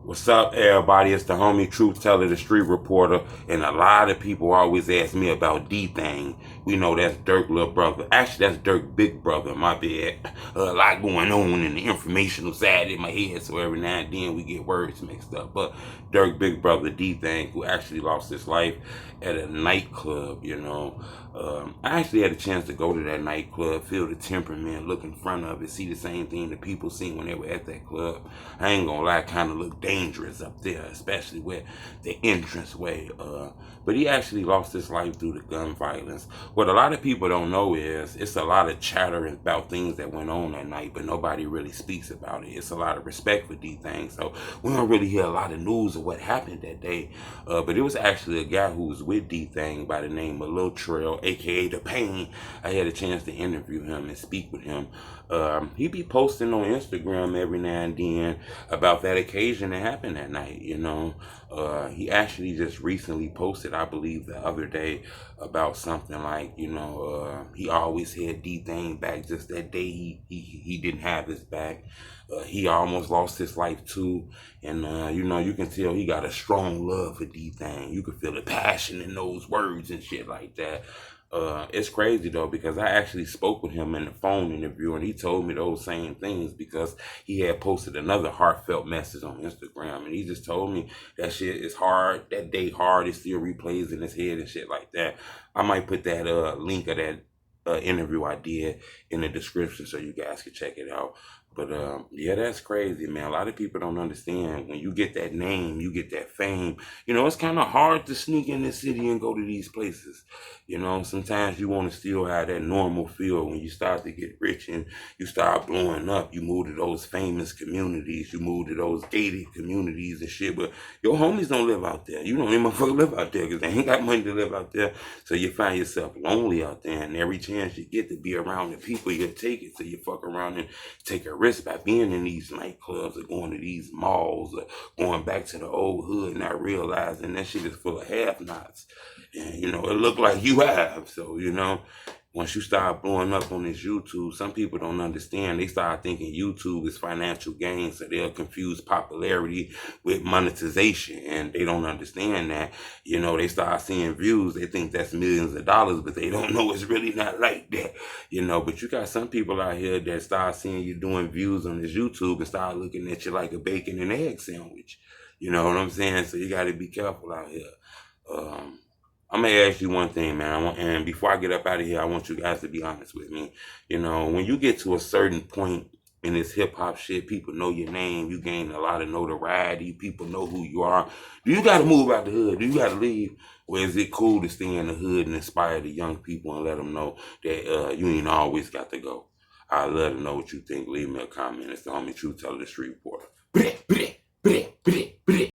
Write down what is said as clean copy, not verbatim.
What's up, everybody? It's the homie Truth Teller, the street reporter, and a lot of people always ask me about DThang. We know that's Durk little brother. Actually, that's Durk big brother. My bad. A lot going on in the informational side in my head, so every now and then we get words mixed up. But Durk big brother DThang, who actually lost his life at a nightclub. I actually had a chance to go to that nightclub, feel the temperament, look in front of it, see the same thing the people seen when they were at that club. I ain't gonna lie, kind of looked dangerous up there, especially with the entrance way. But he actually lost his life due to gun violence. What a lot of people don't know is it's a lot of chatter about things that went on that night, but nobody really speaks about it. It's a lot of respect for DThang, so we don't really hear a lot of news of what happened that day. But it was actually a guy who was with DThang by the name of Lil Durk, aka The Pain. I had a chance to interview him and speak with him. He be posting on Instagram every now and then about that occasion that happened that night. He actually just recently posted, I believe the other day, about something like, he always had DThang back. Just that day he didn't have his back. He almost lost his life too. And you can tell he got a strong love for DThang. You can feel the passion in those words and shit like that. It's crazy though, because I actually spoke with him in the phone interview and he told me those same things because he had posted another heartfelt message on Instagram, and he just told me that shit is hard, that day hard, it still replays in his head and shit like that. I might put that link of that interview I did in the description so you guys can check it out. But yeah, that's crazy, man. A lot of people don't understand when you get that name, you get that fame. It's kind of hard to sneak in this city and go to these places. Sometimes you want to still have that normal feel. When you start to get rich and you start blowing up, you move to those famous communities, you move to those gated communities and shit. But your homies don't live out there. You don't even motherfucker live out there because they ain't got money to live out there. So you find yourself lonely out there, and every chance you get to be around the people, you take it. So you fuck around and take a risk by being in these nightclubs or going to these malls or going back to the old hood, not realizing that shit is full of have-nots. And, it look like you have. So, once you start blowing up on this YouTube, some people don't understand. They start thinking YouTube is financial gain, so they'll confuse popularity with monetization, and they don't understand that. They start seeing views, they think that's millions of dollars, but they don't know it's really not like that. But you got some people out here that start seeing you doing views on this YouTube and start looking at you like a bacon and egg sandwich. You know what I'm saying? So you got to be careful out here. I'm gonna ask you one thing, man. And before I get up out of here, I want you guys to be honest with me. When you get to a certain point in this hip hop shit, people know your name. You gain a lot of notoriety. People know who you are. Do you got to move out the hood? Do you got to leave? Or is it cool to stay in the hood and inspire the young people and let them know that you ain't always got to go? I'd love to know what you think. Leave me a comment. It's the homie Truth Teller, the street reporter.